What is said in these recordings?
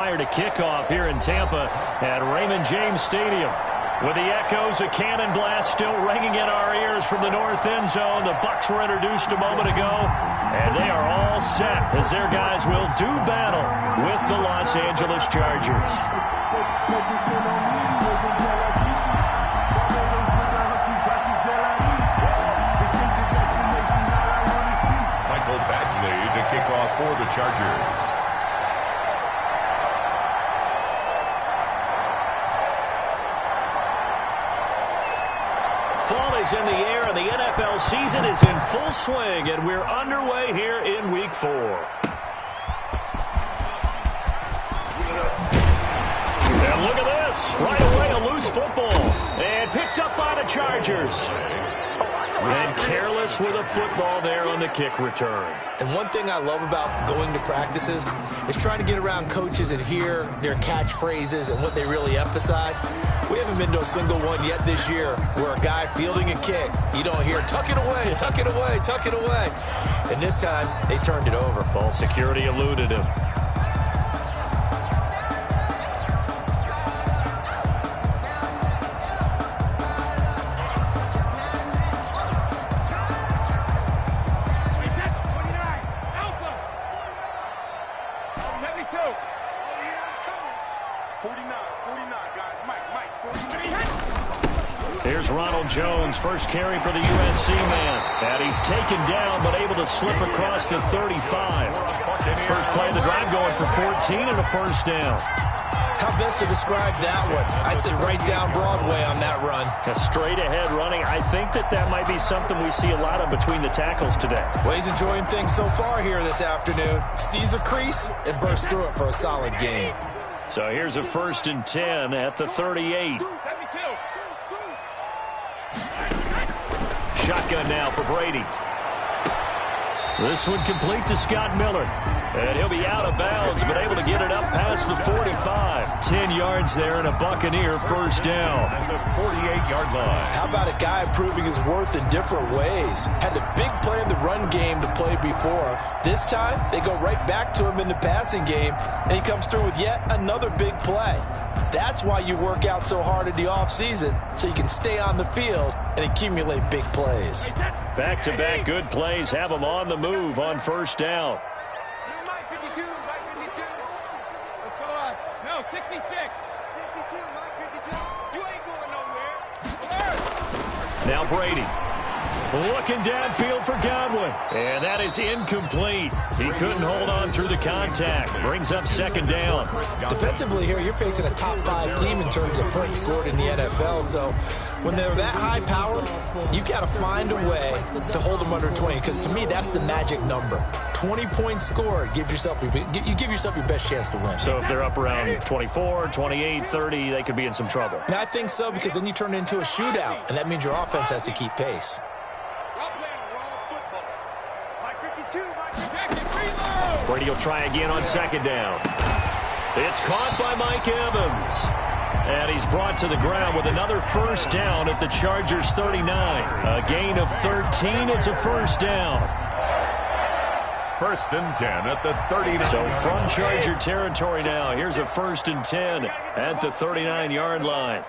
Prior to kickoff here in Tampa at Raymond James Stadium. With the echoes of cannon blast still ringing in our ears from the north end zone. The Bucs were introduced a moment ago, and they are all set as their guys will do battle with the Los Angeles Chargers. Michael Badgley to kick off for the Chargers. Fall is in the air, and the NFL season is in full swing, and we're underway here in Week 4. And look at this. Right away, a loose football. And picked up by the Chargers. And careless with a football there on the kick return. And one thing I love about going to practices is trying to get around coaches and hear their catchphrases and what they really emphasize. We haven't been to a single one yet this year where a guy fielding a kick, you don't hear, tuck it away, tuck it away, tuck it away. And this time, they turned it over. Ball security eluded him. Here's Ronald Jones, first carry for the USC man. And he's taken down, but able to slip across the 35. First play of the drive going for 14 and a first down. How best to describe that one? I'd say right down Broadway on that run. A straight ahead running. I think that might be something we see a lot of between the tackles today. Well, he's enjoying things so far here this afternoon. Sees a crease and bursts through it for a solid gain. So here's a 1st and 10 at the 38. Shotgun now for Brady. This one complete to Scott Miller. And he'll be out of bounds, but able to get it up past the 45. 10 yards there and a Buccaneer first down. At the 48-yard line. How about a guy proving his worth in different ways? Had the big play in the run game to play before. This time, they go right back to him in the passing game, and he comes through with yet another big play. That's why you work out so hard in the offseason, so you can stay on the field and accumulate big plays. Back-to-back good plays have them on the move on first down. No, 66. 52, Mike, 52. You ain't going nowhere. Now Brady. Looking downfield for Godwin. And that is incomplete. He couldn't hold on through the contact. Brings up second down. Defensively here, you're facing a top 5 team in terms of points scored in the NFL. So when they're that high powered, you got to find a way to hold them under 20. Because to me, that's the magic number. 20 points scored, you give yourself your best chance to win. So if they're up around 24, 28, 30, they could be in some trouble. And I think so, because then you turn it into a shootout, and that means your offense has to keep pace. Brady will try again on second down. It's caught by Mike Evans. And he's brought to the ground with another first down at the Chargers 39. A gain of 13. It's a first down. 1st and 10 at the 39. So from Charger territory now, here's a 1st and 10 at the 39-yard line.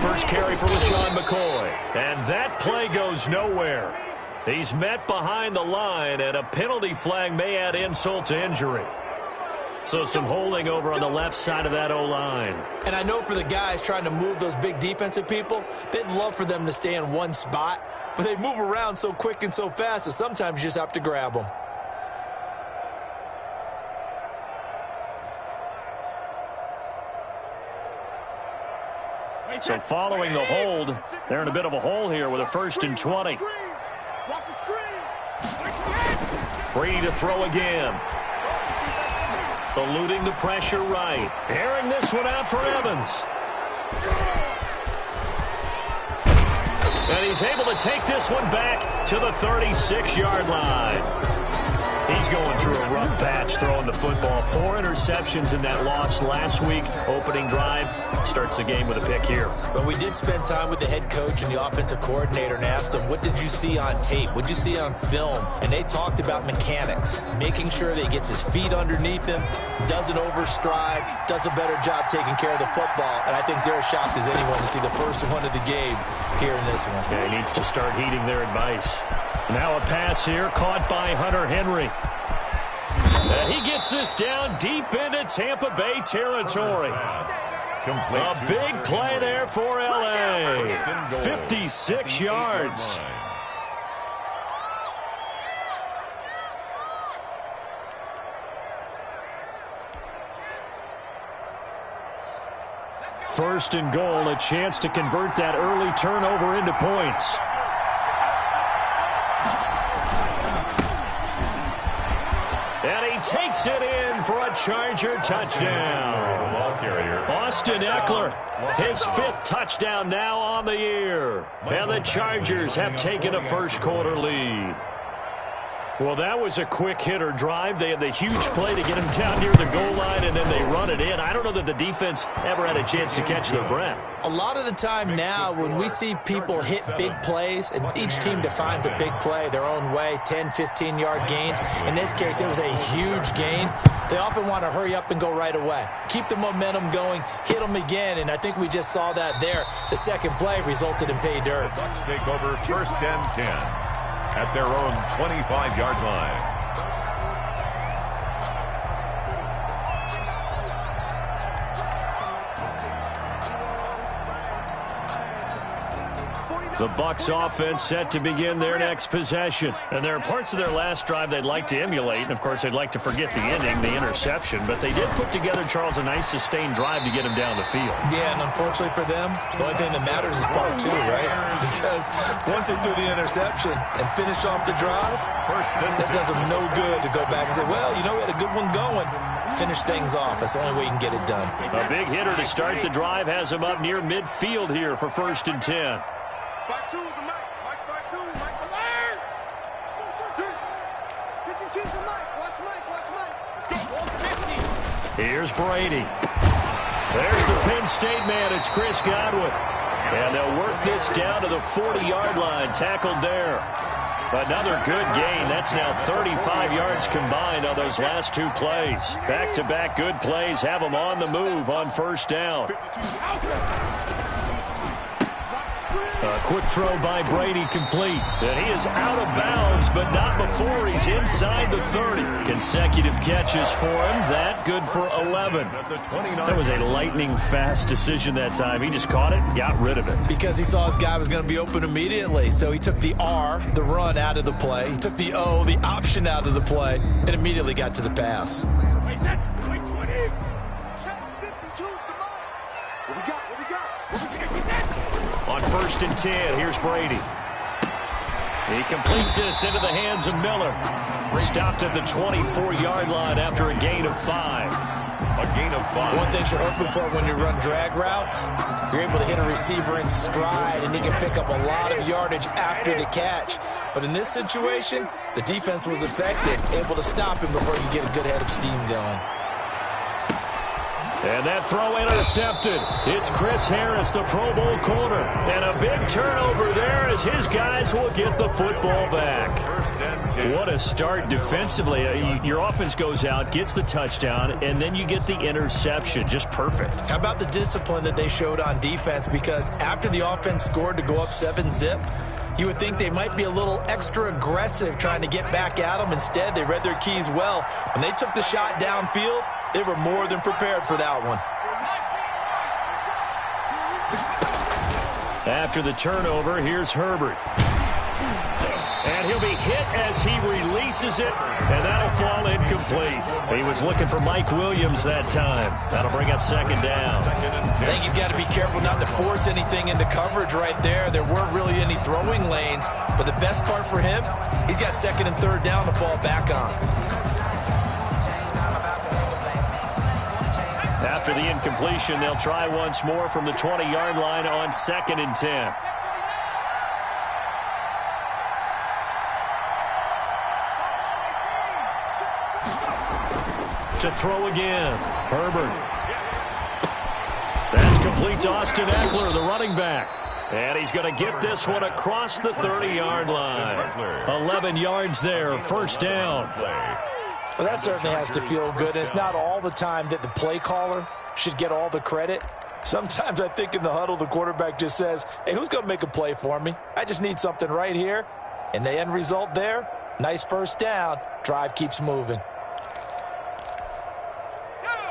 First carry for LeSean McCoy. And that play goes nowhere. He's met behind the line, and a penalty flag may add insult to injury. So some holding over on the left side of that O-line. And I know for the guys trying to move those big defensive people, they'd love for them to stay in one spot. But they move around so quick and so fast that sometimes you just have to grab them. So following the hold, they're in a bit of a hole here with a 1st and 20. Brady to throw again. Eluding the pressure right. Airing this one out for Evans. And he's able to take this one back to the 36-yard line. He's going through a rough patch throwing the football. 4 interceptions in that loss last week. Opening drive starts the game with a pick here. But we did spend time with the head coach and the offensive coordinator and asked him, what did you see on tape? What did you see on film? And they talked about mechanics, making sure that he gets his feet underneath him, doesn't overstride, does a better job taking care of the football. And I think they're as shocked as anyone to see the first one of the game here in this one. Yeah, he needs to start heeding their advice. Now a pass here, caught by Hunter Henry. And he gets this down deep into Tampa Bay territory. A big play there for L.A. 56 yards. First and goal, a chance to convert that early turnover into points. And he takes it in for a Charger touchdown. Austin Eckler, his 5th touchdown now on the year. And the Chargers have taken a first-quarter lead. Well, that was a quick hitter drive. They had the huge play to get him down near the goal line, and then they run it in. I don't know that the defense ever had a chance to catch their breath. A lot of the time now when we see people hit big plays, and each team defines a big play their own way, 10, 15-yard gains. In this case, it was a huge gain. They often want to hurry up and go right away. Keep the momentum going, hit them again, and I think we just saw that there. The second play resulted in pay dirt. The Bucs take over 1st and 10 at their own 25-yard line. The Bucs offense set to begin their next possession. And there are parts of their last drive they'd like to emulate. And, of course, they'd like to forget the ending, the interception. But they did put together, Charles, a nice sustained drive to get him down the field. Yeah, and unfortunately for them, the only thing that matters is part 2, right? Because once they threw the interception and finished off the drive, that does them no good to go back and say, well, you know, we had a good one going. Finish things off. That's the only way you can get it done. A big hitter to start the drive has him up near midfield here for 1st and 10. Back to the mic. Back to Mike. Alert! 52 the mic. Watch Mike. Here's Brady. There's the Penn State man. It's Chris Godwin. And they'll work this down to the 40-yard line. Tackled there. Another good gain. That's now 35 yards combined on those last 2 plays. Back-to-back good plays have them on the move on 1st down. A quick throw by Brady complete. And he is out of bounds, but not before he's inside the 30. Consecutive catches for him. That good for 11. That was a lightning-fast decision that time. He just caught it and got rid of it. Because he saw his guy was going to be open immediately. So he took the R, the run, out of the play. He took the O, the option, out of the play, and immediately got to the pass. On 1st and 10, here's Brady. He completes this into the hands of Miller. Stopped at the 24-yard line after a gain of 5. A gain of 5. One thing you're hoping for when you run drag routes, you're able to hit a receiver in stride, and he can pick up a lot of yardage after the catch. But in this situation, the defense was effective, able to stop him before you get a good head of steam going. And that throw intercepted. It's Chris Harris, the Pro Bowl corner. And a big turnover there as his guys will get the football back. What a start defensively. Your offense goes out, gets the touchdown, and then you get the interception. Just perfect. How about the discipline that they showed on defense? Because after the offense scored to go up 7-zip, you would think they might be a little extra aggressive trying to get back at them. Instead, they read their keys well. When they took the shot downfield, they were more than prepared for that one. After the turnover, here's Herbert. And he'll be hit as he releases it, and that'll fall incomplete. He was looking for Mike Williams that time. That'll bring up 2nd down. I think he's got to be careful not to force anything into coverage right there. There weren't really any throwing lanes, but the best part for him, he's got 2nd and 3rd down to fall back on. After the incompletion, they'll try once more from the 20-yard line on 2nd and 10. To throw again. Herbert. That's complete to Austin Ekeler, the running back. And he's going to get this one across the 30-yard line. 11 yards there, first down. Well, that certainly has to feel good. It's not all the time that the play caller should get all the credit. Sometimes I think in the huddle, the quarterback just says, hey, who's going to make a play for me? I just need something right here. And the end result there, nice first down. Drive keeps moving.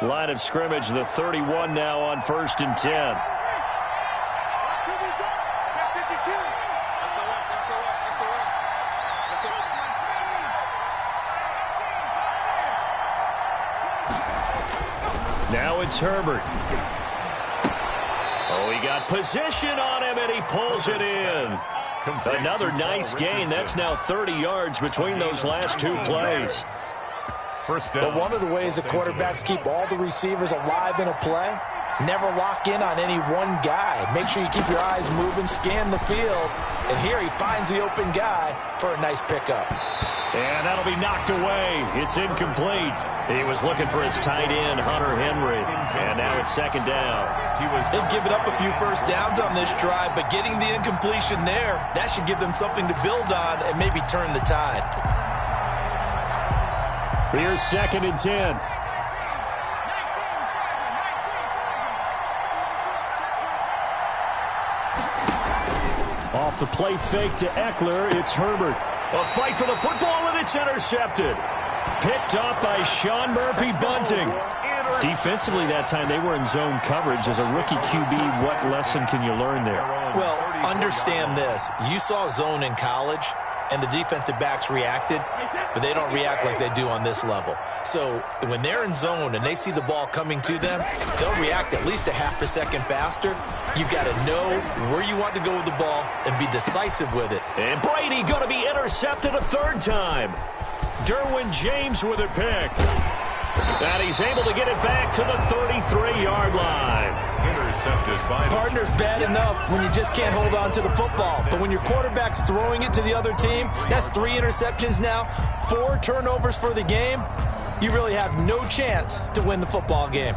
Line of scrimmage, the 31 now on 1st and 10. Now it's Herbert. Oh, he got position on him, and he pulls it in. Another nice gain. That's now 30 yards between those last two plays. But one of the ways the quarterbacks keep all the receivers alive in a play, never lock in on any one guy. Make sure you keep your eyes moving, scan the field, and here he finds the open guy for a nice pickup. And that'll be knocked away. It's incomplete. He was looking for his tight end, Hunter Henry. And now it's second down. They've given up a few first downs on this drive, but getting the incompletion there, that should give them something to build on and maybe turn the tide. Here's 2nd and 10. Off the play fake to Ekeler, it's Herbert. A fight for the football, and it's intercepted. Picked up by Sean Murphy-Bunting. Defensively that time, they were in zone coverage. As a rookie QB, what lesson can you learn there? Well, understand this. You saw zone in college, and the defensive backs reacted, but they don't react like they do on this level. So when they're in zone and they see the ball coming to them, they'll react at least a half a second faster. You've got to know where you want to go with the ball and be decisive with it. And Brady going to be intercepted a third time. Derwin James with a pick. And he's able to get it back to the 33-yard line. Intercepted by Partner's bad enough when you just can't hold on to the football. But when your quarterback's throwing it to the other team, that's 3 interceptions now, 4 turnovers for the game. You really have no chance to win the football game.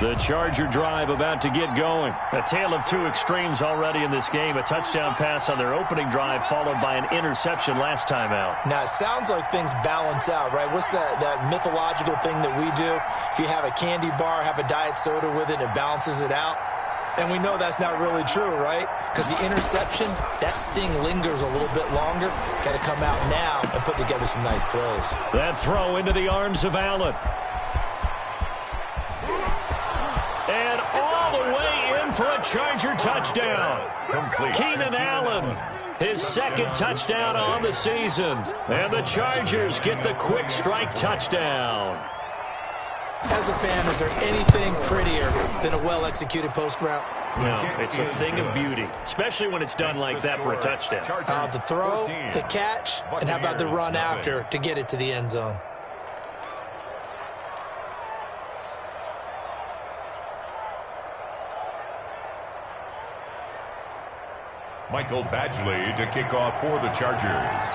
The Charger drive about to get going. A tale of two extremes already in this game. A touchdown pass on their opening drive followed by an interception last time out. Now, it sounds like things balance out, right? What's that mythological thing that we do? If you have a candy bar, have a diet soda with it, it balances it out. And we know that's not really true, right? Because the interception, that sting lingers a little bit longer. Got to come out now and put together some nice plays. That throw into the arms of Allen. And all the way in for a Charger touchdown. Keenan Allen, his second touchdown on the season. And the Chargers get the quick strike touchdown. As a fan, is there anything prettier than a well-executed post route? No, it's a thing of beauty, especially when it's done like that for a touchdown. The throw, the catch, and how about the run after to get it to the end zone? Michael Badgley to kick off for the Chargers.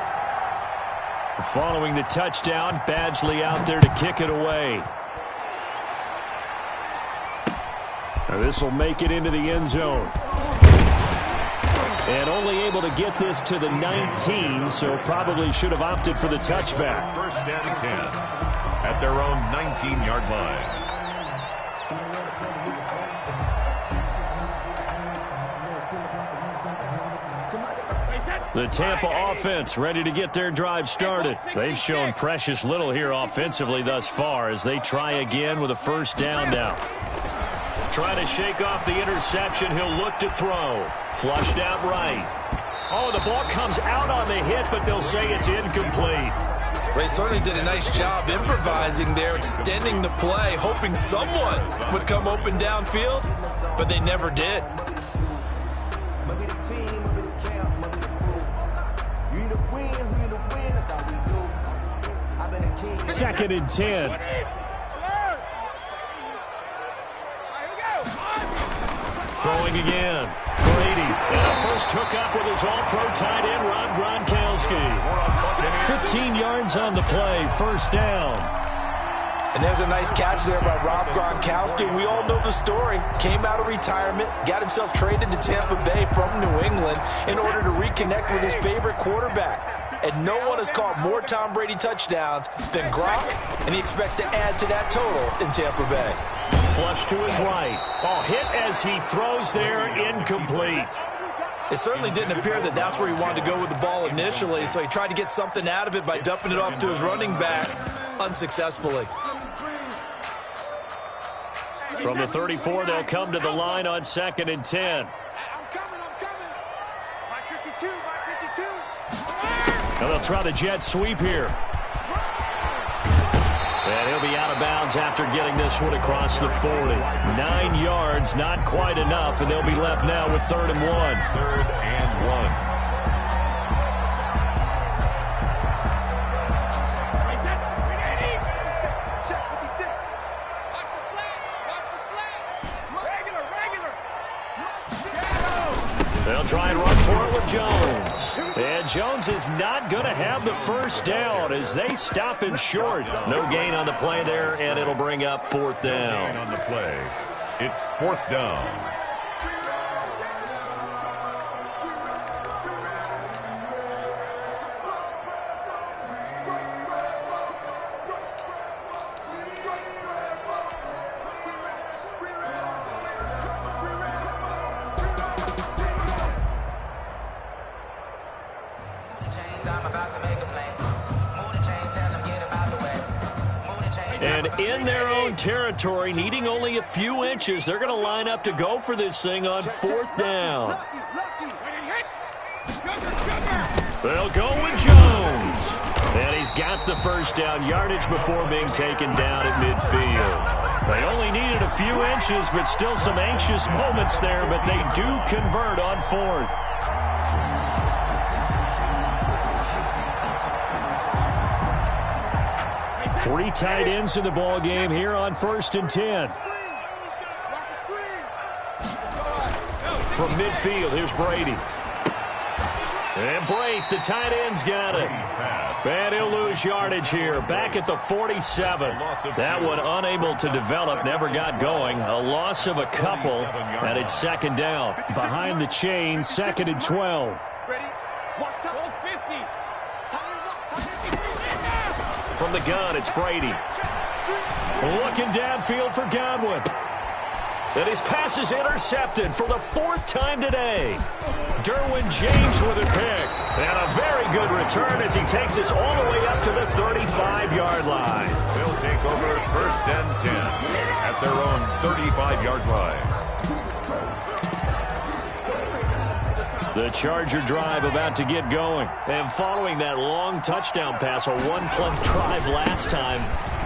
Following the touchdown, Badgley out there to kick it away. Now this will make it into the end zone. And only able to get this to the 19, so probably should have opted for the touchback. First down and 10 at their own 19-yard line. The Tampa offense ready to get their drive started. They've shown precious little here offensively thus far as they try again with a first down now. Trying to shake off the interception. He'll look to throw. Flushed out right. Oh, the ball comes out on the hit, but they'll say it's incomplete. They certainly did a nice job improvising there, extending the play, hoping someone would come open downfield, but they never did. Second and 10. Throwing again. Brady. And a first hookup with his all-pro tight end, Rob Gronkowski. 15 yards on the play. First down. And there's a nice catch there by Rob Gronkowski. We all know the story. Came out of retirement, got himself traded to Tampa Bay from New England in order to reconnect with his favorite quarterback. And no one has caught more Tom Brady touchdowns than Gronk, and he expects to add to that total in Tampa Bay. Flush to his right. Oh, hit as he throws there, incomplete. It certainly didn't appear that that's where he wanted to go with the ball initially, so he tried to get something out of it by dumping it off to his running back unsuccessfully. From the 34, they'll come to the line on 2nd and 10. I'm coming. My 52. Now they'll try the jet sweep here. And he'll be out of bounds after getting this one across the 40. 9 yards, not quite enough, and they'll be left now with 3rd and 1. 3rd and 1. They'll try and run for it with Jones. And Jones is not going to have the first down as they stop him short. No gain on the play there, and it'll bring up 4th down. On the play, it's 4th down. And in their own territory, needing only a few inches, they're going to line up to go for this thing on 4th down. They'll go with Jones. And he's got the first down yardage before being taken down at midfield. They only needed a few inches, but still some anxious moments there, but they do convert on 4th. Three tight ends in the ball game here on 1st and 10. From midfield, here's Brady. And Brate, the tight end's got it. And he'll lose yardage here. Back at the 47. That one unable to develop, never got going. A loss of a couple, and it's 2nd down. Behind the chain, 2nd and 12. From the gun, it's Brady. Looking downfield for Godwin. And his pass is intercepted for the 4th time today. Derwin James with a pick. And a very good return as he takes us all the way up to the 35-yard line. They'll take over 1st and 10 at their own 35-yard line. The Charger drive about to get going. And following that long touchdown pass, a one-play drive last time,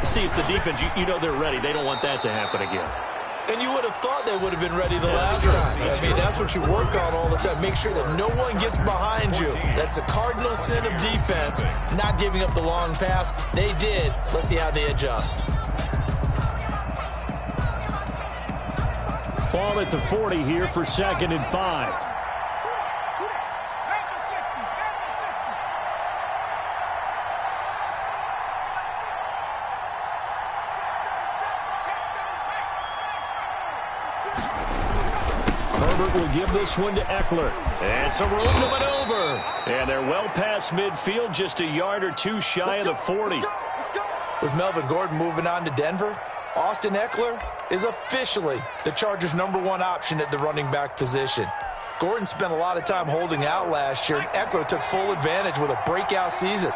see if the defense, you know they're ready. They don't want that to happen again. And you would have thought they would have been ready the last time. I mean, that's what you work on all the time. Make sure that no one gets behind you. That's the cardinal sin of defense, not giving up the long pass. They did. Let's see how they adjust. Ball at the 40 here for 2nd and 5. Herbert will give this one to Eckler. And some room to maneuver. And they're well past midfield, just a yard or two shy of the 40. With Melvin Gordon moving on to Denver, Austin Eckler is officially the Chargers' #1 option at the running back position. Gordon spent a lot of time holding out last year, and Eckler took full advantage with a breakout season.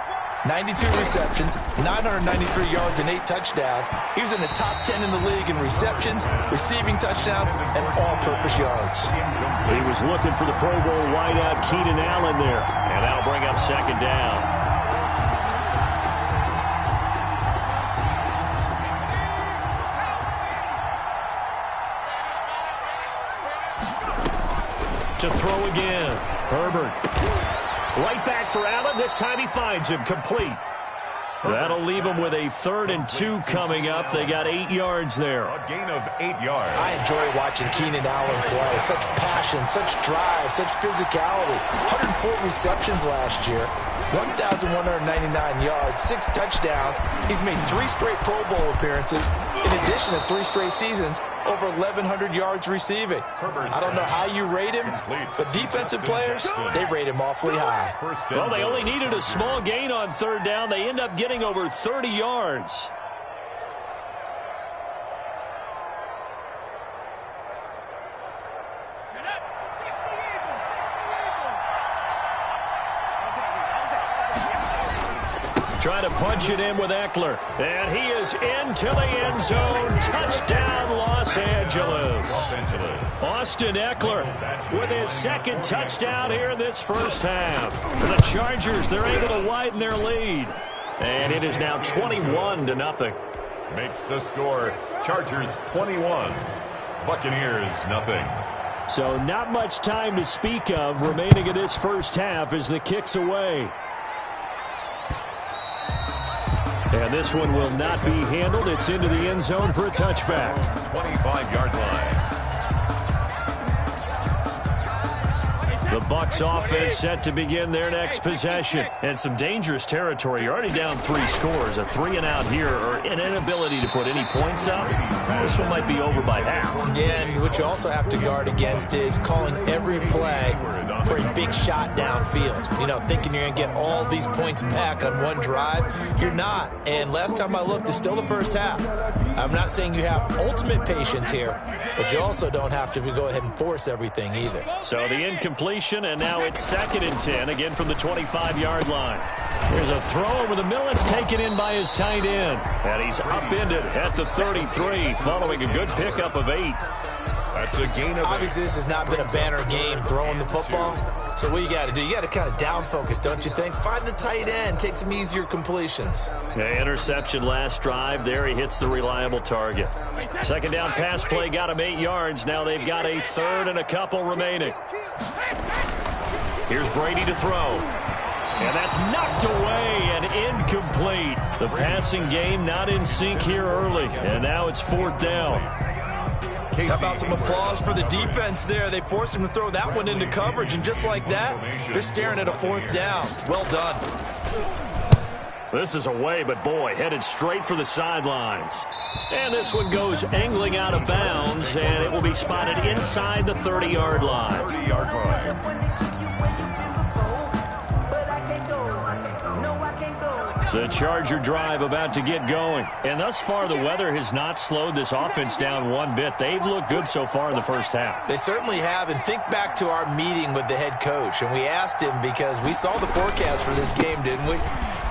92 receptions, 993 yards, and 8 touchdowns. He was in the top 10 in the league in receptions, receiving touchdowns, and all-purpose yards. He was looking for the Pro Bowl wideout Keenan Allen there, and that'll bring up 2nd down. To throw again, Herbert. Right back for Allen. This time he finds him complete. That'll leave them with a 3rd and 2 coming up. They got 8 yards there. A gain of 8 yards. I enjoy watching Keenan Allen play. Such passion, such drive, such physicality. 104 receptions last year. 1,199 yards, 6 touchdowns. He's made 3 straight Pro Bowl appearances, in addition to 3 straight seasons, over 1,100 yards receiving. I don't know how you rate him, but defensive players, they rate him awfully high. Well, they only needed a small gain on 3rd down. They end up getting over 30 yards. Trying to punch it in with Eckler. And he is into the end zone. Touchdown, Los Angeles. Austin Eckler with his 2nd touchdown here in this first half. The Chargers, they're able to widen their lead. And it is now 21-0. Makes the score Chargers 21, Buccaneers nothing. So not much time to speak of remaining in this first half as the kick's away. And this one will not be handled. It's into the end zone for a touchback. 25-yard line. The Bucs offense set to begin their next possession. And some dangerous territory. You're already down 3 scores. A 3-and-out here, or an inability to put any points up. This one might be over by half. Yeah, and what you also have to guard against is calling every play for a big shot downfield. You know, thinking you're going to get all these points back on one drive. You're not. And last time I looked, it's still the first half. I'm not saying you have ultimate patience here, but you also don't have to go ahead and force everything either. So the incompletion, and now it's 2nd and 10, again from the 25-yard line. There's a throw over the middle. It's taken in by his tight end. And he's upended at the 33, following a good pickup of 8. That's a gain of 8. Obviously, this has not been a banner game throwing the football. So what you got to do, you got to kind of down focus, don't you think? Find the tight end, take some easier completions. Yeah, interception last drive. There he hits the reliable target. 2nd down pass play got him 8 yards. Now they've got a 3rd and a couple remaining. Here's Brady to throw. And that's knocked away and incomplete. The passing game not in sync here early. And now it's 4th down. How about some applause for the defense there? They forced him to throw that one into coverage, and just like that, they're staring at a 4th down. Well done. This is away, but boy, headed straight for the sidelines. And this one goes angling out of bounds, and it will be spotted inside the 30-yard line. 30-yard line. The Charger drive about to get going. And thus far, the weather has not slowed this offense down one bit. They've looked good so far in the first half. They certainly have. And think back to our meeting with the head coach. And we asked him, because we saw the forecast for this game, didn't we?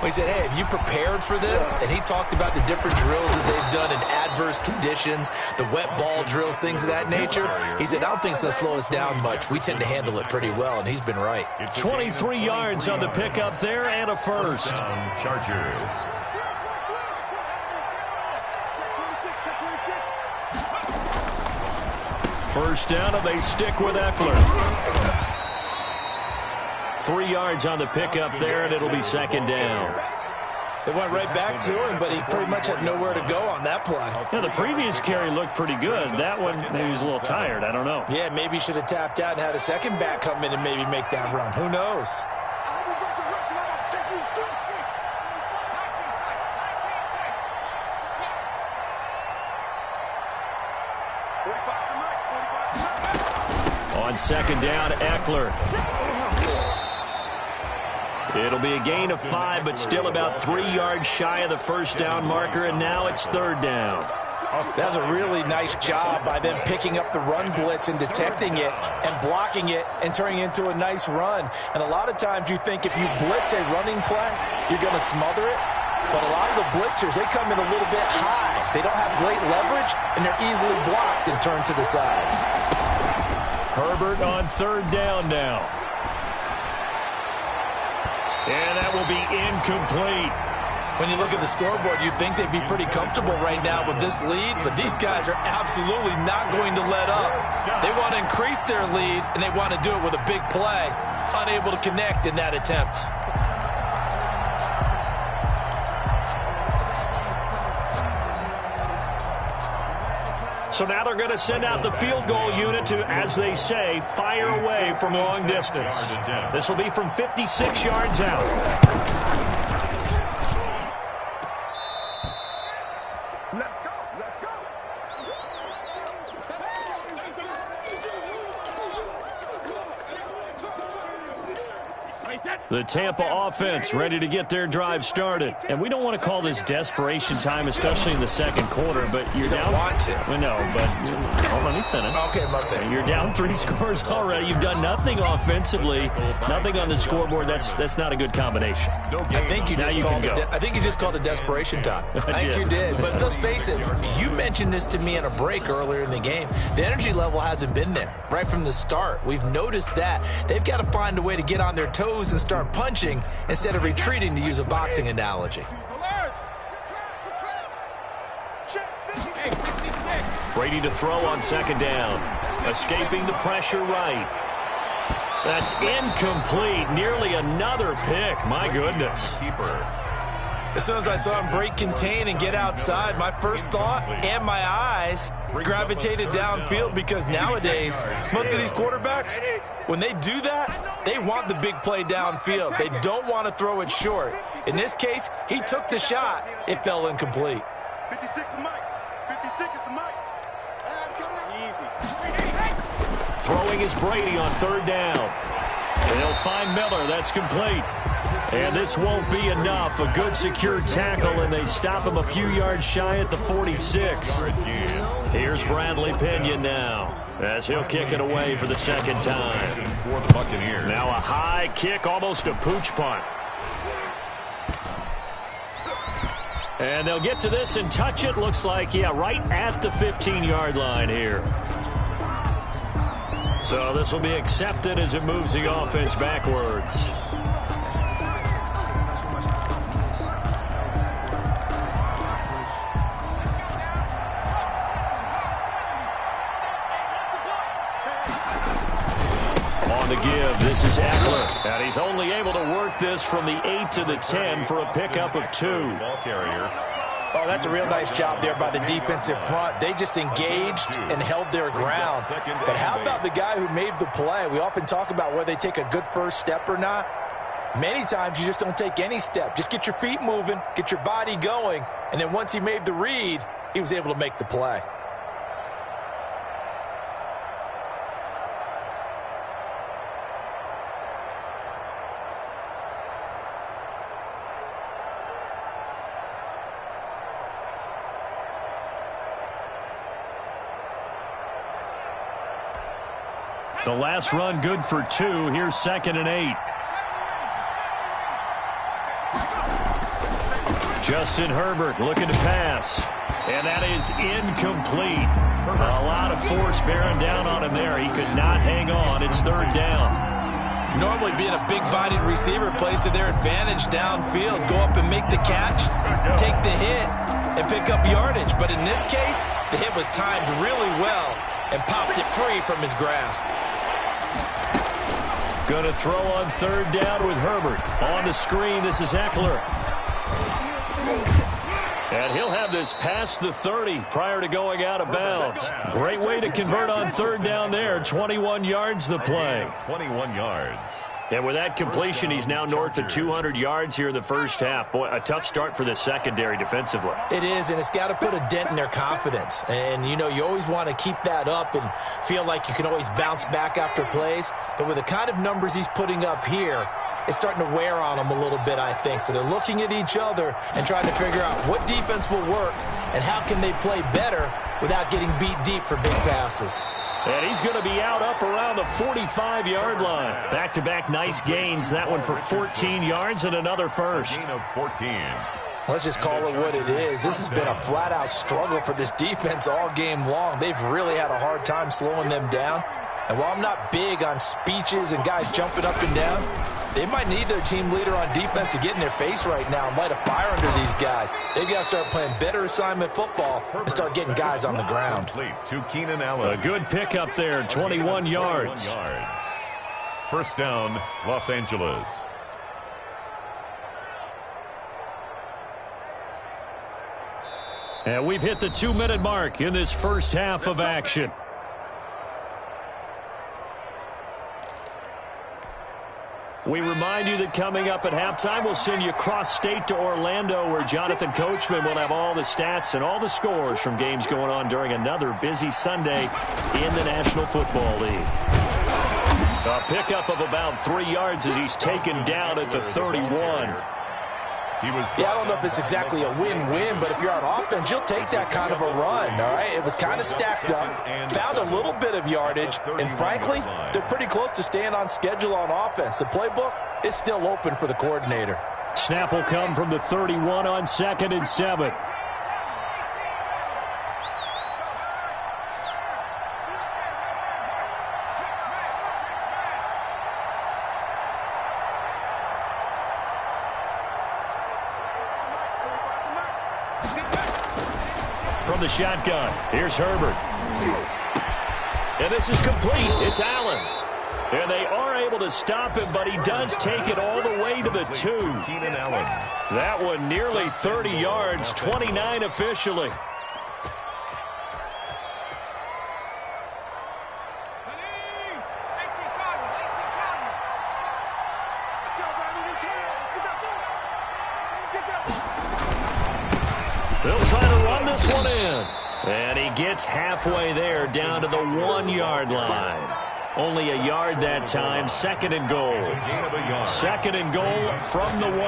We said, hey, have you prepared for this? And he talked about the different drills that they've done in adverse conditions, the wet ball drills, things of that nature. He said, I don't think it's going to slow us down much. We tend to handle it pretty well, and he's been right. 23 yards on the pickup there and a first. Chargers. First down, and they stick with Eckler. 3 yards on the pickup there, and it'll be 2nd down. They went right back to him, but he pretty much had nowhere to go on that play. Yeah, the previous carry looked pretty good. That one, maybe he was a little tired. I don't know. Yeah, maybe he should have tapped out and had a second back come in and maybe make that run. Who knows? On 2nd down, Eckler. It'll be a gain of 5, but still about 3 yards shy of the first down marker, and now it's 3rd down. That was a really nice job by them picking up the run blitz and detecting it and blocking it and turning it into a nice run. And a lot of times you think if you blitz a running play, you're going to smother it. But a lot of the blitzers, they come in a little bit high. They don't have great leverage, and they're easily blocked and turned to the side. Herbert on 3rd down now. And that will be incomplete. When you look at the scoreboard, you'd think they'd be pretty comfortable right now with this lead, but these guys are absolutely not going to let up. They want to increase their lead, and they want to do it with a big play. Unable to connect in that attempt. So now they're going to send out the field goal unit to, as they say, fire away from long distance. This will be from 56 yards out. The Tampa offense ready to get their drive started. And we don't want to call this desperation time, especially in the second quarter, but you're down. Want to. We know, but let me finish. Okay, my bad. You're down 3 scores already. You've done nothing offensively, nothing on the scoreboard. That's not a good combination. I think you just called it desperation time. I think you did. But let's face it, you mentioned this to me in a break earlier in the game. The energy level hasn't been there right from the start. We've noticed that. They've got to find a way to get on their toes and start punching instead of retreating, to use a boxing analogy. Brady to throw on second down. Escaping the pressure right. That's incomplete. Nearly another pick. My goodness. As soon as I saw him break contain and get outside, my first thought and my eyes gravitated downfield, because nowadays, most of these quarterbacks, when they do that, they want the big play downfield. They don't want to throw it short. In this case, he took the shot. It fell incomplete. 56 is Mike. 56 is the Mike. Throwing is Brady on third down. And he'll find Miller. That's complete. And this won't be enough. A good secure tackle, and they stop him a few yards shy at the 46. Here's Bradley Pinion now, as he'll kick it away for the second time. For the Buccaneers. Now a high kick, almost a pooch punt. And they'll get to this and touch it. Looks like, right at the 15-yard line here. So this will be accepted as it moves the offense backwards. On the give, this is Eckler. And he's only able to work this from the 8 to the 10 for a pickup of 2. Ball carrier. Oh, that's a real nice job there by the defensive front. They just engaged and held their ground. But how about the guy who made the play? We often talk about whether they take a good first step or not. Many times you just don't take any step. Just get your feet moving, get your body going, and then once he made the read, he was able to make the play. The last run good for 2. Here's 2nd and 8. Justin Herbert looking to pass. And that is incomplete. A lot of force bearing down on him there. He could not hang on. It's 3rd down. Normally being a big-bodied receiver plays to their advantage downfield. Go up and make the catch, take the hit, and pick up yardage. But in this case, the hit was timed really well and popped it free from his grasp. Going to throw on 3rd down with Herbert. On the screen, this is Eckler. And he'll have this past the 30 prior to going out of bounds. Great way to convert on 3rd down there. 21 yards the play. 21 yards. And with that completion, he's now north of 200 yards here in the first half. Boy, a tough start for the secondary defensively. It is, and it's got to put a dent in their confidence. And, you always want to keep that up and feel like you can always bounce back after plays. But with the kind of numbers he's putting up here, it's starting to wear on them a little bit, I think. So they're looking at each other and trying to figure out what defense will work and how can they play better without getting beat deep for big passes. And he's going to be out up around the 45-yard line. Back-to-back nice gains. That one for 14 yards and another first. Gain of 14. Let's just call it what it is. This has been a flat-out struggle for this defense all game long. They've really had a hard time slowing them down. And while I'm not big on speeches and guys jumping up and down, they might need their team leader on defense to get in their face right now and light a fire under these guys. They've got to start playing better assignment football and start getting guys on the ground. To Keenan Allen. A good pickup there, 21 yards. 21 yards. First down, Los Angeles. And we've hit the 2-minute mark in this first half of action. We remind you that coming up at halftime, we'll send you cross-state to Orlando, where Jonathan Coachman will have all the stats and all the scores from games going on during another busy Sunday in the National Football League. A pickup of about 3 yards as he's taken down at the 31. Yeah, I don't know if it's exactly a win-win, but if you're on offense, you'll take that kind of a run, all right? It was kind of stacked up, found a little bit of yardage, and frankly, they're pretty close to staying on schedule on offense. The playbook is still open for the coordinator. Snap will come from the 31 on 2nd and 7. From the shotgun, here's Herbert. And this is complete. It's Allen. And they are able to stop him, but he does take it all the way to the 2. Keenan Allen. That one nearly 30 yards, 29 officially. They'll try to run this one in. And he gets halfway there, down to the 1-yard line. Only a yard that time. 2nd and goal. 2nd and goal from the 1.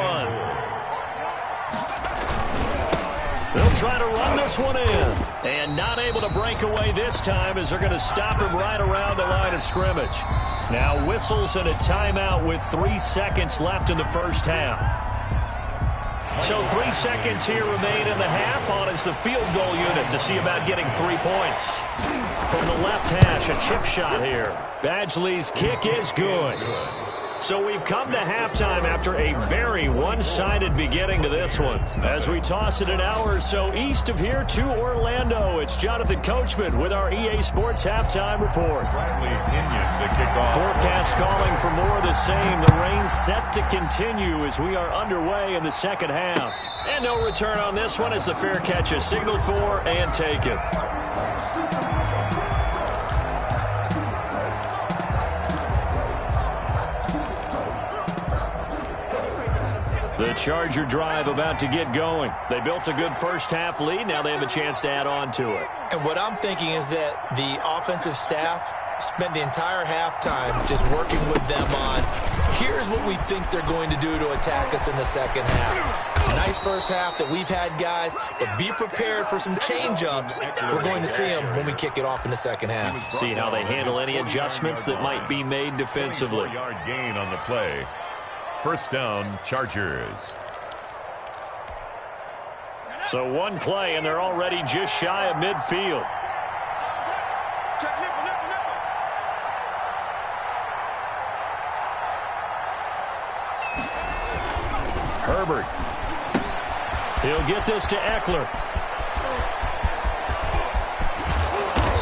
They'll try to run this one in. And not able to break away this time, as they're going to stop him right around the line of scrimmage. Now whistles and a timeout with 3 seconds left in the first half. So 3 seconds here remain in the half. On is the field goal unit to see about getting 3 points. From the left hash, a chip shot here. Badgley's kick is good. So we've come to halftime after a very one-sided beginning to this one. As we toss it an hour or so east of here to Orlando, it's Jonathan Coachman with our EA Sports Halftime Report. Forecast calling for more of the same. The rain set to continue as we are underway in the second half. And no return on this one as the fair catch is signaled for and taken. The Charger drive about to get going. They built a good first half lead. Now they have a chance to add on to it. And what I'm thinking is that the offensive staff spent the entire halftime just working with them on, here's what we think they're going to do to attack us in the second half. Nice first half that we've had, guys, but be prepared for some change-ups. We're going to see them when we kick it off in the second half. See how they handle any adjustments that might be made defensively. Yard gain on the play. First down, Chargers. So one play, and they're already just shy of midfield. Herbert. He'll get this to Eckler.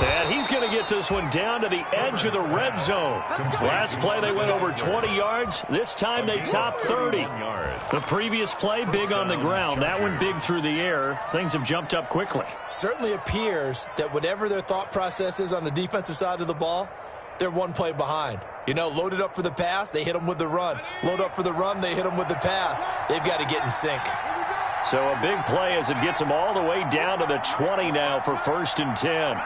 And he's going to get this one down to the edge of the red zone. Last play, they went over 20 yards. This time, they topped 30. The previous play, big on the ground. That one big through the air. Things have jumped up quickly. Certainly appears that whatever their thought process is on the defensive side of the ball, they're one play behind. You know, loaded up for the pass, they hit them with the run. Load up for the run, they hit them with the pass. They've got to get in sync. So a big play as it gets them all the way down to the 20 now for 1st and 10.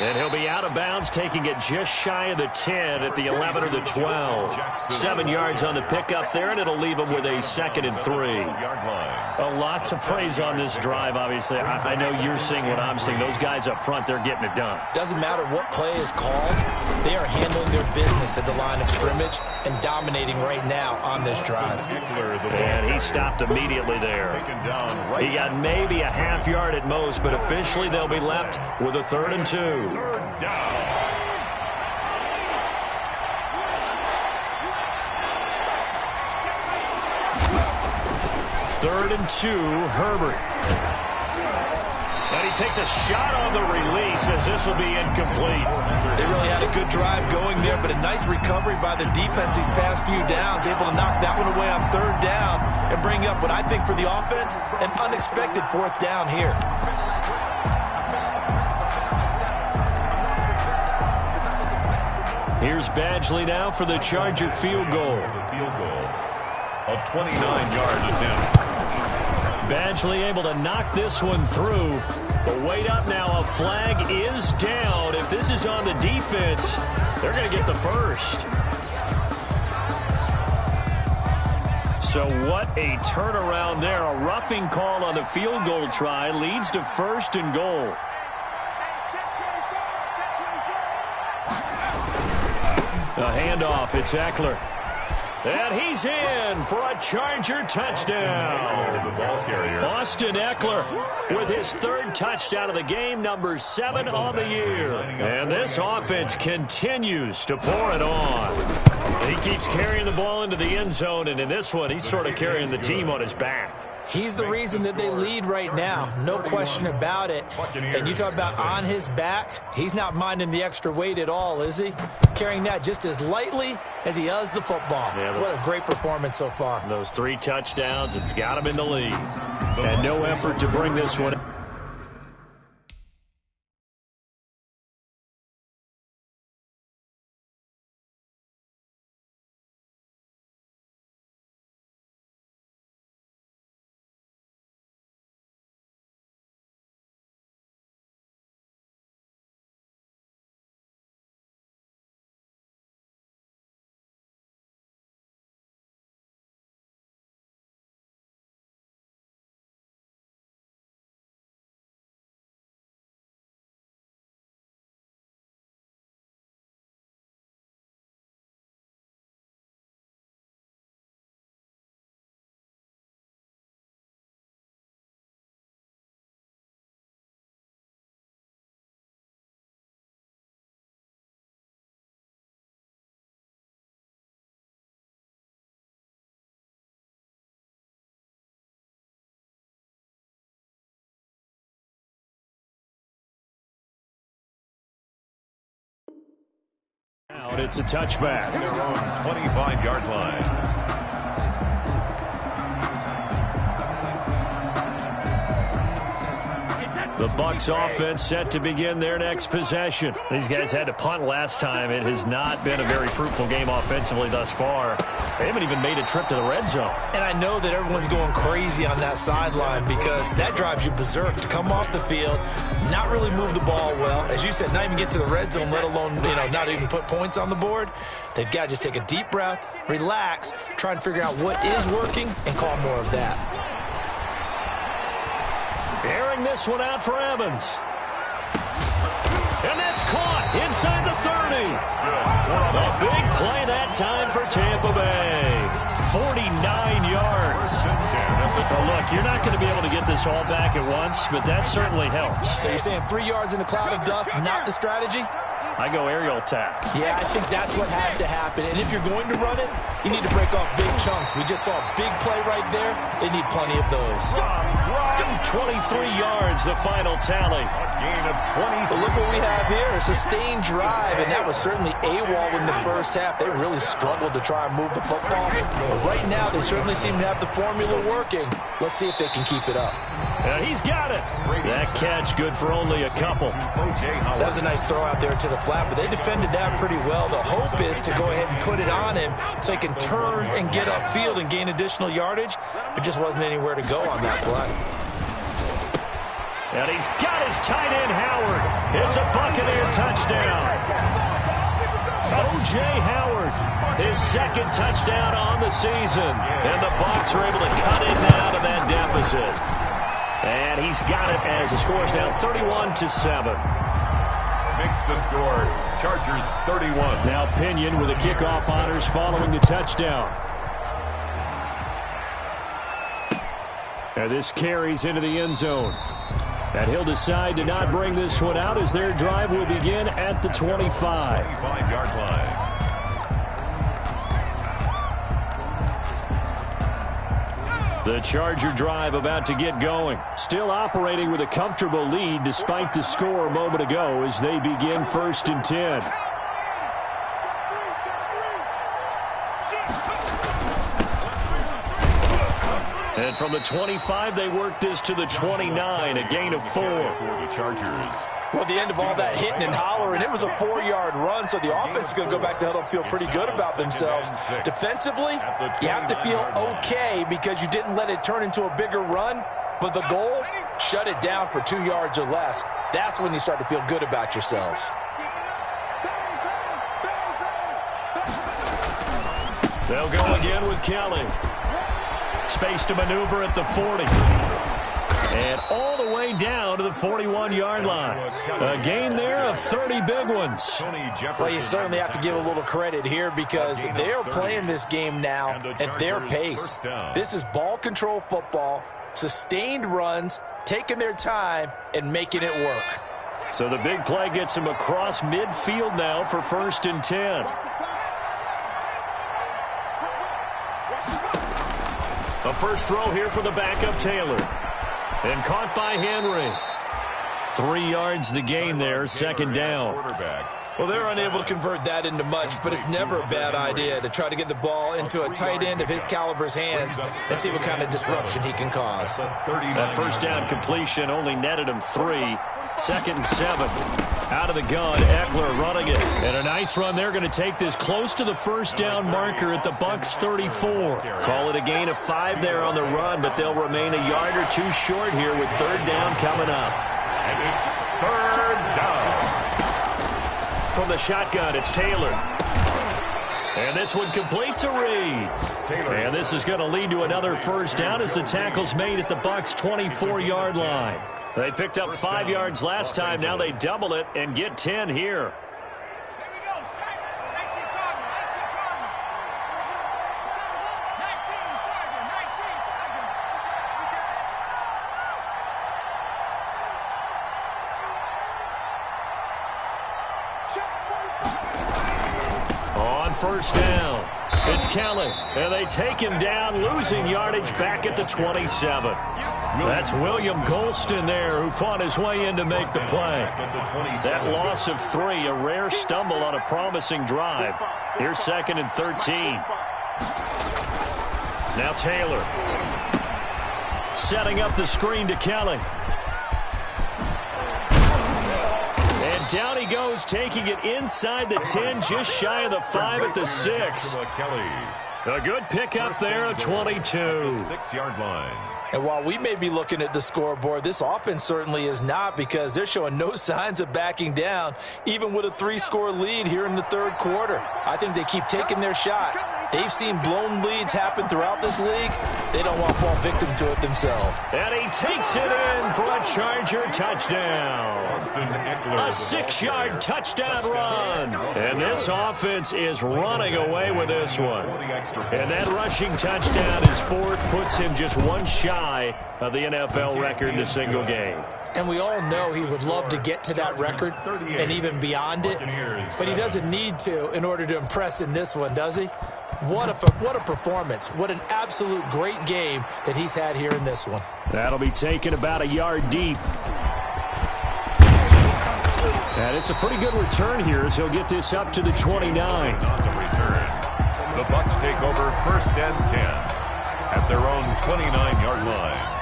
And he'll be out of bounds, taking it just shy of the 10 at the 11 or the 12. 7 yards on the pickup there, and it'll leave him with a 2nd and 3. A lot to praise on this drive, obviously. I know you're seeing what I'm seeing. Those guys up front, they're getting it done. Doesn't matter what play is called. They are handling their business at the line of scrimmage and dominating right now on this drive. And he stopped immediately there. He got maybe a half yard at most, but officially they'll be left with a 3rd and 2. Third down. 3rd and 2, Herbert. And he takes a shot on the release as this will be incomplete. They really had a good drive going there, but a nice recovery by the defense these past few downs, able to knock that one away on 3rd down and bring up what I think for the offense, an unexpected 4th down here. Here's Badgley now for the Charger field goal. A 29-yard attempt. Badgley able to knock this one through. But wait up now, a flag is down. If this is on the defense, they're going to get the first. So what a turnaround there. A roughing call on the field goal try leads to 1st and goal. A handoff, it's Eckler. And he's in for a Charger touchdown. Austin Eckler with his 3rd touchdown of the game, number 7 on the year. And this offense continues to pour it on. He keeps carrying the ball into the end zone, and in this one, he's sort of carrying the team on his back. He's the reason that they lead right now, no question about it. And you talk about on his back, he's not minding the extra weight at all, is he? Carrying that just as lightly as he does the football. Yeah, what a great performance so far. Those 3 touchdowns, it's got him in the lead. And no effort to bring this one. Out, it's a touchback. Their own 25-yard line. The Bucs offense set to begin their next possession. These guys had to punt last time. It has not been a very fruitful game offensively thus far. They haven't even made a trip to the red zone. And I know that everyone's going crazy on that sideline because that drives you berserk to come off the field, not really move the ball well. As you said, not even get to the red zone, let alone, not even put points on the board. They've got to just take a deep breath, relax, try and figure out what is working, and call more of that. Airing this one out for Evans. And that's caught inside the 30. A big play that time for Tampa Bay. 49 yards. Well, look, you're not going to be able to get this all back at once, but that certainly helps. So you're saying 3 yards in a cloud of dust, not the strategy? I go aerial attack. Yeah, I think that's what has to happen. And if you're going to run it, you need to break off big chunks. We just saw a big play right there. They need plenty of those. 23 yards, the final tally. Gain of 20. So look what we have here, a sustained drive, and that was certainly AWOL in the first half. They really struggled to try and move the football. But right now, they certainly seem to have the formula working. Let's see if they can keep it up. And he's got it. That catch good for only a couple. That was a nice throw out there to the flat, but they defended that pretty well. The hope is to go ahead and put it on him so he can turn and get upfield and gain additional yardage. There just wasn't anywhere to go on that play. And he's got his tight end, Howard. It's a Buccaneer touchdown. O.J. Howard, his 2nd touchdown on the season. And the Bucs are able to cut it down to that deficit. And he's got it as the score is now 31-7. Makes the score. Chargers 31. Now Pinion with the kickoff honors following the touchdown. And this carries into the end zone. And he'll decide to not bring this one out as their drive will begin at the 25. 25-yard line. The Charger drive about to get going. Still operating with a comfortable lead despite the score a moment ago as they begin 1st and 10. And from the 25, they work this to the 29, a gain of 4. For the Chargers. Well, the end of all that hitting and hollering, it was a 4-yard run, so the offense is going to go back to huddle and feel pretty good about themselves. Defensively, you have to feel okay because you didn't let it turn into a bigger run, but the goal, shut it down for 2 yards or less. That's when you start to feel good about yourselves. They'll go again with Kelly. Space to maneuver at the 40. And all the way down to the 41-yard line. A gain there of 30 big ones. Well, you certainly have to give a little credit here because they're playing this game now at their pace. This is ball control football, sustained runs, taking their time, and making it work. So the big play gets them across midfield now for 1st and 10. A first throw here for the backup Taylor. And caught by Henry. 3 yards the gain there, 2nd down. Well, they're unable to convert that into much, but it's never a bad idea to try to get the ball into a tight end of his caliber's hands and see what kind of disruption he can cause. That first down completion only netted him 3. 2nd and 7. Out of the gun, Eckler running it. And a nice run. They're going to take this close to the first down marker at the Bucs 34. Call it a gain of 5 there on the run, but they'll remain a yard or 2 short here with 3rd down coming up. And it's 3rd down. From the shotgun, it's Taylor. And this one complete to Reed. And this is going to lead to another first down as the tackle's made at the Bucs 24-yard line. They picked up 5 yards last time. Now they double it and get 10 here. On first down, it's Kelly. And they take him down, losing yardage back at the 27. That's William Golston there who fought his way in to make the play. That loss of 3, a rare stumble on a promising drive. Here's 2nd and 13. Now Taylor. Setting up the screen to Kelly. And down he goes, taking it inside the 10, just shy of the 5 at the 6. A good pickup there at 22. 6-yard line. And while we may be looking at the scoreboard, this offense certainly is not because they're showing no signs of backing down, even with a 3-score lead here in the 3rd quarter. I think they keep taking their shots. They've seen blown leads happen throughout this league. They don't want to fall victim to it themselves. And he takes it in for a Charger touchdown. A 6-yard touchdown run. And this offense is running away with this one. And that rushing touchdown is 4th, puts him just 1 shy of the NFL record in a single game. And we all know he would love to get to that record and even beyond it, but he doesn't need to in order to impress in this one, does he? What a performance. What an absolute great game that he's had here in this one. That'll be taken about a yard deep. And it's a pretty good return here as he'll get this up to the 29. On the return, the Bucs take over 1st and 10 at their own 29-yard line.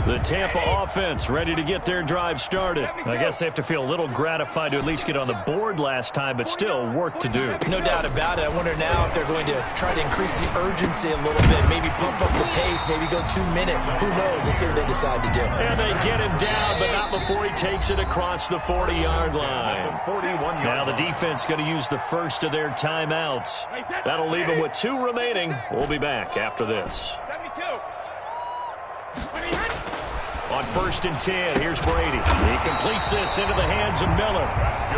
The Tampa offense ready to get their drive started. I guess they have to feel a little gratified to at least get on the board last time, but still work to do. No doubt about it. I wonder now if they're going to try to increase the urgency a little bit, maybe pump up the pace, maybe go 2-minute. Who knows? Let's see what they decide to do. And they get him down, but not before he takes it across the 40-yard line. Now the defense going to use the first of their timeouts. That'll leave them with 2 remaining. We'll be back after this. On 1st and 10, here's Brady. He completes this into the hands of Miller.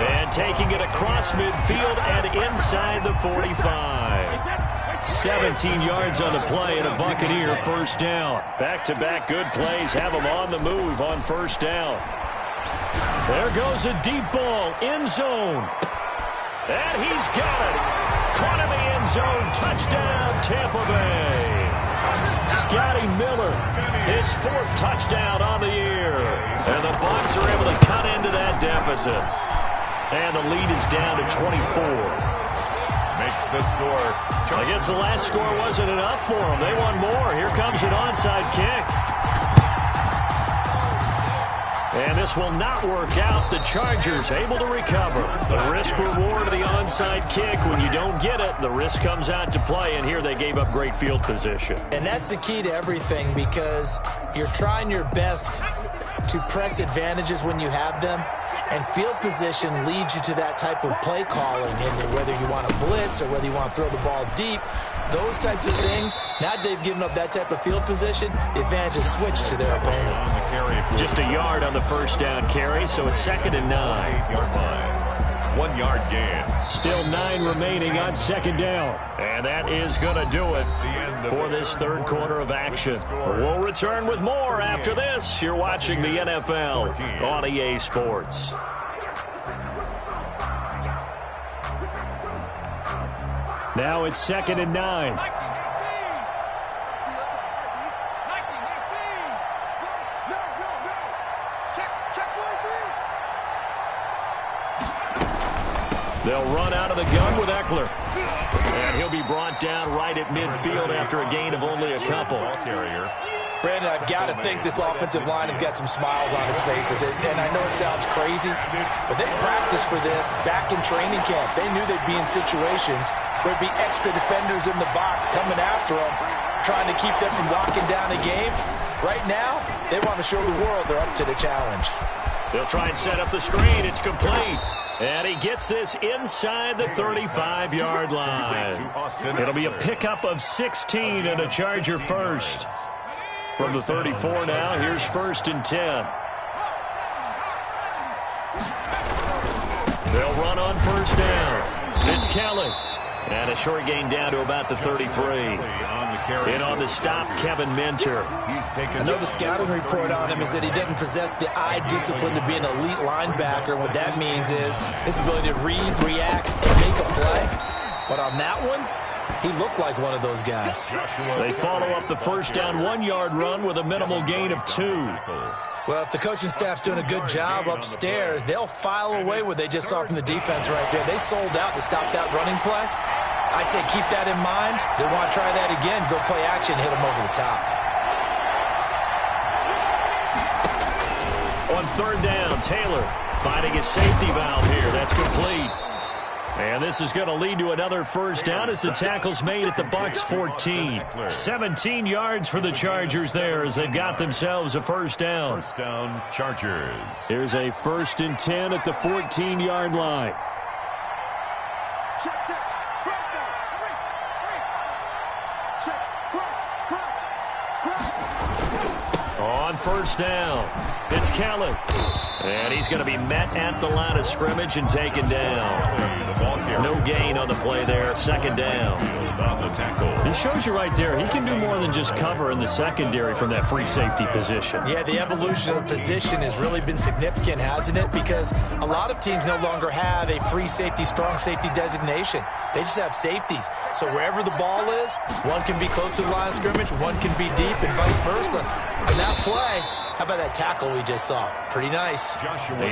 And taking it across midfield and inside the 45. 17 yards on the play and a Buccaneer first down. Back-to-back good plays have him on the move on first down. There goes a deep ball, end zone. And he's got it. Caught in the end zone. Touchdown, Tampa Bay. Scotty Miller, his 4th touchdown on the year. And the Bucs are able to cut into that deficit. And the lead is down to 24. Makes the score. I guess the last score wasn't enough for them. They want more. Here comes an onside kick. And this will not work out. The Chargers able to recover. The risk-reward of the onside kick. When you don't get it, the risk comes out to play. And here they gave up great field position. And that's the key to everything, because you're trying your best to press advantages when you have them. And field position leads you to that type of play calling, and whether you want to blitz or whether you want to throw the ball deep, those types of things. Now they've given up that type of field position, the advantage is switched to their opponent. Just a yard on the first down carry, so it's 2nd and 9. 1 yard gain. Still 9 remaining on 2nd down. And that is going to do it for this 3rd quarter of action. We'll return with more after this. You're watching the NFL on EA Sports. Now it's 2nd and 9. They'll run out of the gun with Eckler. And he'll be brought down right at midfield after a gain of only a couple. Brandon, I've got to think this offensive line has got some smiles on its faces. And I know it sounds crazy, but they practiced for this back in training camp. They knew they'd be in situations where there'd be extra defenders in the box coming after them, trying to keep them from locking down a game. Right now, they want to show the world they're up to the challenge. They'll try and set up the screen. It's complete. And he gets this inside the 35-yard line. It'll be a pickup of 16 and a Charger first. From the 34 now, here's 1st and 10. They'll run on 1st down. It's Kelly. And a short gain down to about the 33. In on the stop, Kevin Minter. I know the scouting report on him is that he doesn't possess the eye discipline to be an elite linebacker. What that means is his ability to read, react, and make a play. But on that one, he looked like one of those guys. They follow up the 1st down 1-yard run with a minimal gain of 2. Well, if the coaching staff's doing a good job upstairs, they'll file away what they just saw from the defense right there. They sold out to stop that running play. I'd say keep that in mind. They want to try that again, go play action, hit them over the top. On 3rd down, Taylor finding a safety valve here. That's complete. And this is going to lead to another 1st down as the tackle's made at the Bucs 14. 17 yards for the Chargers there as they've got themselves a 1st down. 1st down, Chargers. Here's a 1st and 10 at the 14-yard line. On 1st down, it's Kelly. And he's going to be met at the line of scrimmage and taken down. No gain on the play there. 2nd down. This shows you right there, he can do more than just cover in the secondary from that free safety position. Yeah, the evolution of the position has really been significant, hasn't it? Because a lot of teams no longer have a free safety, strong safety designation. They just have safeties. So wherever the ball is, one can be close to the line of scrimmage, one can be deep, and vice versa. And that play, how about that tackle we just saw? Pretty nice.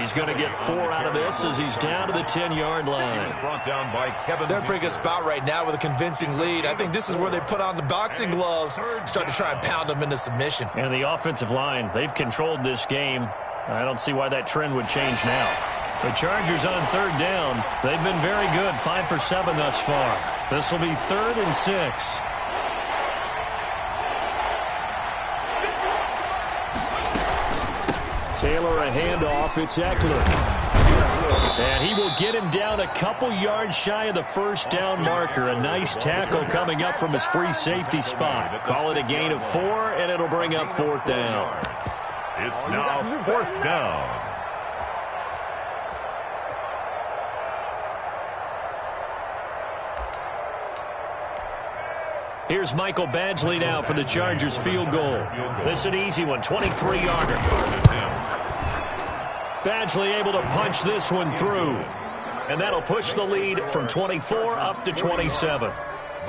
He's going to get 4 out of this as he's down to the 10-yard line. Brought down by Kevin. They're in a pretty good spot right now with a convincing lead. I think this is where they put on the boxing gloves, start to try and pound them into submission. And the offensive line, they've controlled this game. I don't see why that trend would change now. The Chargers on 3rd down. They've been very good, 5 for 7 thus far. This will be 3rd and 6. Taylor a handoff. It's Eckler. And he will get him down a couple yards shy of the 1st down marker. A nice tackle coming up from his free safety spot. Call it a gain of 4, and it'll bring up 4th down. It's now 4th down. Here's Michael Badgley now for the Chargers field goal. This is an easy one, 23-yarder. Badgley able to punch this one through. And that'll push the lead from 24 up to 27.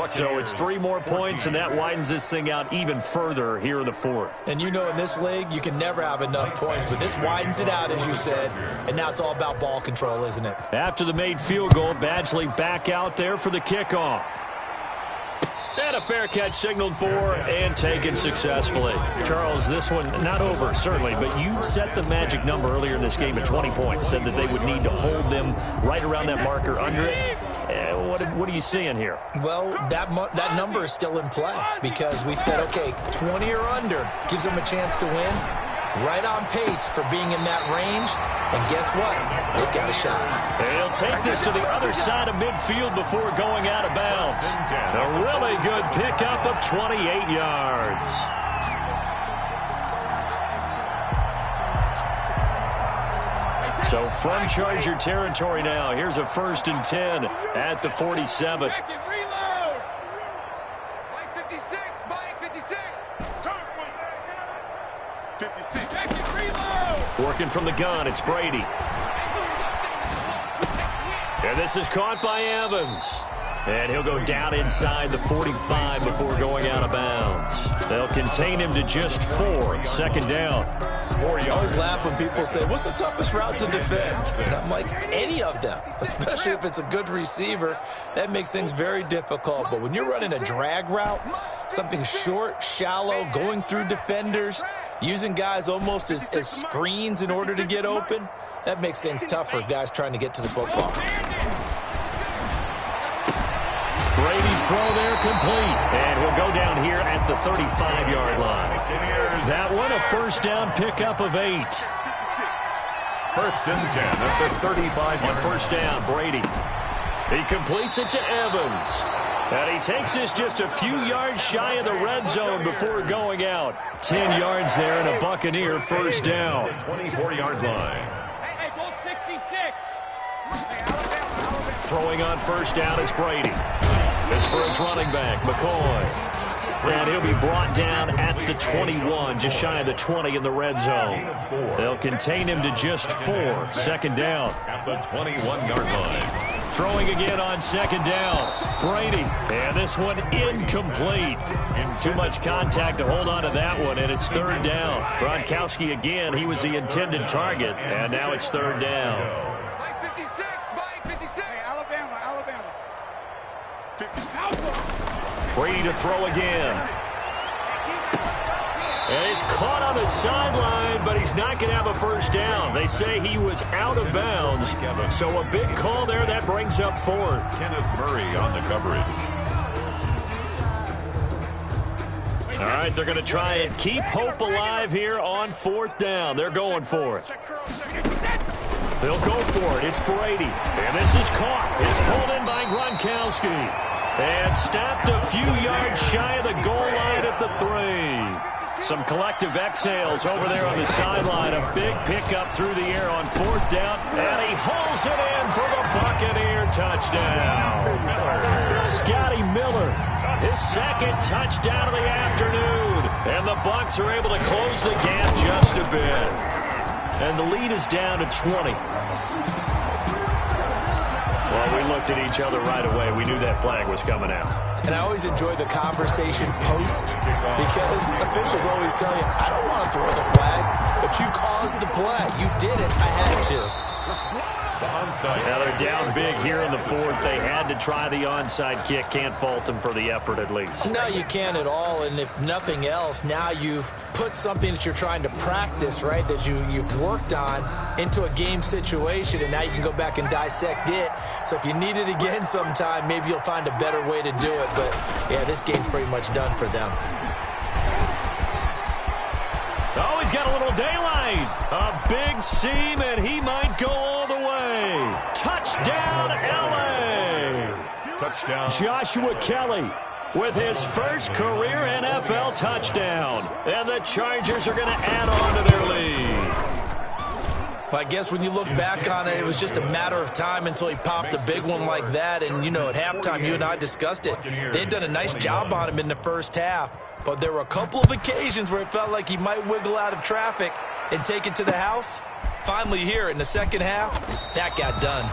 So it's 3 more points, and that widens this thing out even further here in the fourth. And you know, in this league, you can never have enough points, but this widens it out, as you said, and now it's all about ball control, isn't it? After the made field goal, Badgley back out there for the kickoff. And a fair catch signaled for and taken successfully. Charles, this one not over, certainly, but you set the magic number earlier in this game at 20 points, said that they would need to hold them right around that marker under it. What are you seeing here? Well, that number is still in play because we said, okay, 20 or under gives them a chance to win. Right on pace for being in that range. And guess what? They've got a shot. They'll take this to the other side of midfield before going out of bounds. A really good pickup of 28 yards. So from Charger territory now, here's a 1st and 10 at the 47. Mike 56, Mike 56. 56. Working from the gun, it's Brady. And this is caught by Evans. And he'll go down inside the 45 before going out of bounds. They'll contain him to just 4. 2nd down. I always laugh when people say, what's the toughest route to defend? And I'm like, any of them, especially if it's a good receiver. That makes things very difficult. But when you're running a drag route, something short, shallow, going through defenders, using guys almost as screens in order to get open, that makes things tough for guys trying to get to the football. Brady's throw there complete. And he'll go down here at the 35-yard line. That one a 1st down pickup of 8. 1st and 10 at the 35. On 1st down, Brady. He completes it to Evans. And he takes this just a few yards shy of the red zone before going out. 10 yards there and a Buccaneer 1st down. 24-yard line. Throwing on 1st down is Brady. This for his running back, McCoy. And he'll be brought down at the 21, just shy of the 20 in the red zone. They'll contain him to just 4. 2nd down. At the 21-yard line. Throwing again on 2nd down. Brady. And this one incomplete. Too much contact to hold on to that one, and it's 3rd down. Gronkowski again, he was the intended target, and now it's 3rd down. Mike 56, Mike 56. Alabama. 56. Brady to throw again. And he's caught on the sideline, but he's not going to have a 1st down. They say he was out of bounds. So a big call there. That brings up 4th. Kenneth Murray on the coverage. All right, they're going to try and keep hope alive here on 4th down. They're going for it. They'll go for it. It's Brady. And this is caught. It's pulled in by Gronkowski. And stopped a few yards shy of the goal line at the 3. Some collective exhales over there on the sideline. A big pickup through the air on 4th down. And he hauls it in for the Buccaneer touchdown. Scotty Miller, his 2nd touchdown of the afternoon. And the Bucs are able to close the gap just a bit. And the lead is down to 20. Well, we looked at each other right away. We knew that flag was coming out. And I always enjoy the conversation post because officials always tell you, I don't want to throw the flag, but you caused the play. You did it. I had to. Now they're down big here in the 4th. They had to try the onside kick. Can't fault them for the effort at least. No, you can't at all. And if nothing else, now you've put something that you're trying to practice, right, that you've worked on into a game situation, and now you can go back and dissect it. So if you need it again sometime, maybe you'll find a better way to do it. But, yeah, this game's pretty much done for them. Oh, he's got a little daylight. A big seam, and he might go all the way. Touchdown, L.A. Touchdown. Joshua Kelly with his 1st career NFL touchdown. And the Chargers are going to add on to their lead. Well, I guess when you look back on it, it was just a matter of time until he popped a big one like that. And, you know, at halftime, you and I discussed it. They'd done a nice job on him in the 1st half. But there were a couple of occasions where it felt like he might wiggle out of traffic and take it to the house. Finally here in the 2nd half, that got done.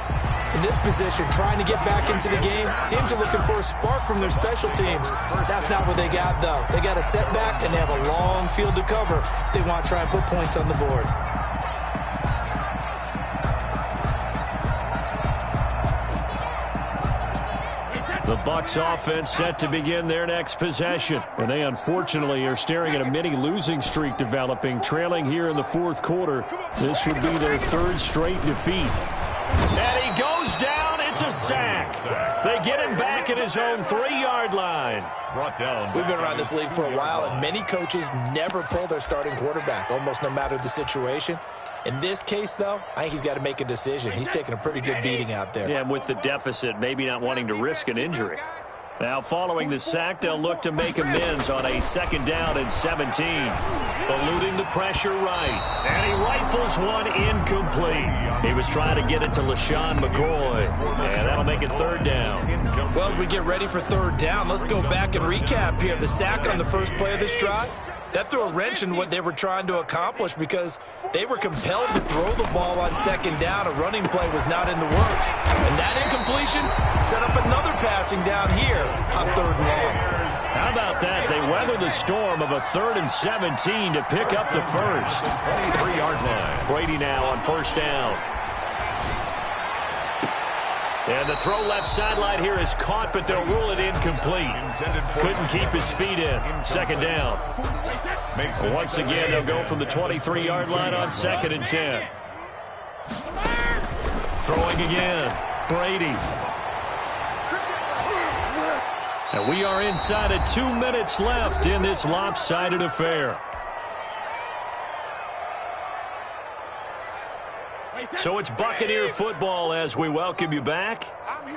In this position, trying to get back into the game, teams are looking for a spark from their special teams. That's not what they got, though. They got a setback, and they have a long field to cover if they want to try and put points on the board. The Bucs offense set to begin their next possession. And they unfortunately are staring at a mini losing streak developing, trailing here in the fourth quarter. This would be their third straight defeat. And he goes down. It's a sack. They get him back at his own 3-yard line. Brought down. We've been around this league for a while, and many coaches never pull their starting quarterback, almost no matter the situation. In this case, though, I think he's got to make a decision. He's taking a pretty good beating out there. Yeah, and with the deficit, maybe not wanting to risk an injury. Now, following the sack, they'll look to make amends on a 2nd down and 17. Eluding the pressure right. And he rifles one incomplete. He was trying to get it to LaShawn McCoy. And that'll make it 3rd down. Well, as we get ready for 3rd down, let's go back and recap here. The sack on the first play of this drive, that threw a wrench in what they were trying to accomplish because they were compelled to throw the ball on 2nd down. A running play was not in the works. And that incompletion set up another passing down here on 3rd and long. How about that? They weather the storm of a 3rd and 17 to pick up the first. 23-yard line. Brady now on 1st down. And the throw left sideline here is caught, but they'll rule it incomplete. Couldn't keep his feet in. 2nd down. Once again, they'll go from the 23-yard line on 2nd and 10. Throwing again. Brady. And we are inside of 2 minutes left in this lopsided affair. So it's Buccaneer football as we welcome you back.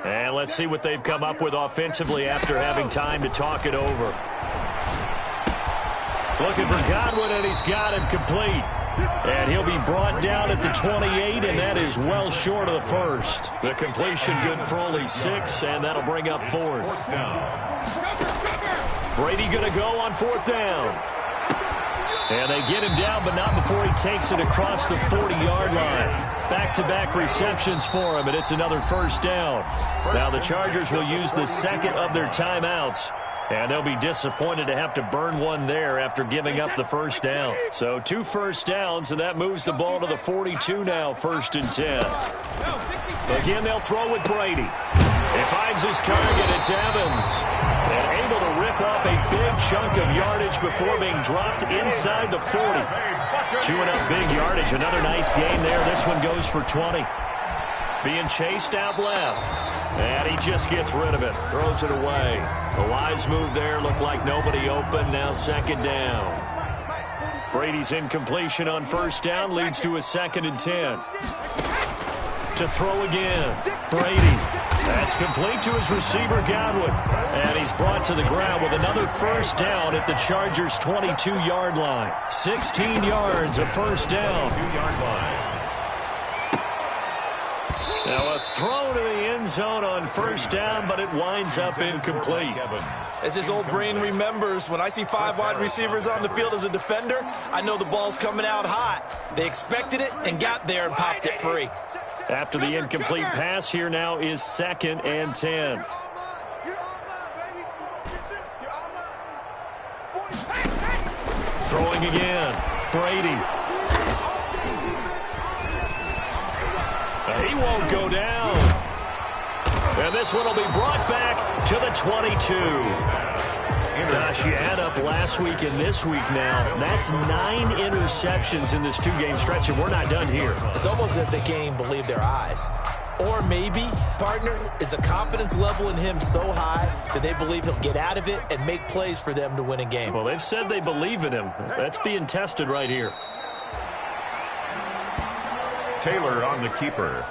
And let's see what they've come up with offensively after having time to talk it over. Looking for Godwin, and he's got him complete. And he'll be brought down at the 28, and that is well short of the first. The completion good for only 6, and that'll bring up 4th. Brady going to go on 4th down. And they get him down, but not before he takes it across the 40-yard line. Back-to-back receptions for him, and it's another 1st down. Now the Chargers will use the 2nd of their timeouts, and they'll be disappointed to have to burn one there after giving up the 1st down. So 2 first downs, and that moves the ball to the 42 now, 1st and 10. Again, they'll throw with Brady. He finds his target. It's Evans. And able to rip off a big chunk of yardage before being dropped inside the 40. Chewing up big yardage. Another nice game there. This one goes for 20. Being chased out left. And he just gets rid of it. Throws it away. A wise move there. Looked like nobody open. Now 2nd down. Brady's incompletion on 1st down leads to a 2nd and 10. To throw again. Brady. That's complete to his receiver, Godwin. And he's brought to the ground with another 1st down at the Chargers' 22-yard line. 16 yards, a 1st down. 2-yard line. Now a throw to the end zone on 1st down, but it winds up incomplete. As his old brain remembers, when I see 5 wide receivers on the field as a defender, I know the ball's coming out hot. They expected it and got there and popped it free. After the incomplete pass, here now is 2nd and 10. Throwing again. Brady. He won't go down. And this one will be brought back to the 22. Gosh, you add up last week and this week now. That's 9 interceptions in this 2-game stretch, and we're not done here. It's almost as if they can't even believe their eyes. Or maybe, partner, is the confidence level in him so high that they believe he'll get out of it and make plays for them to win a game. Well, they've said they believe in him. That's being tested right here. Taylor on the keeper.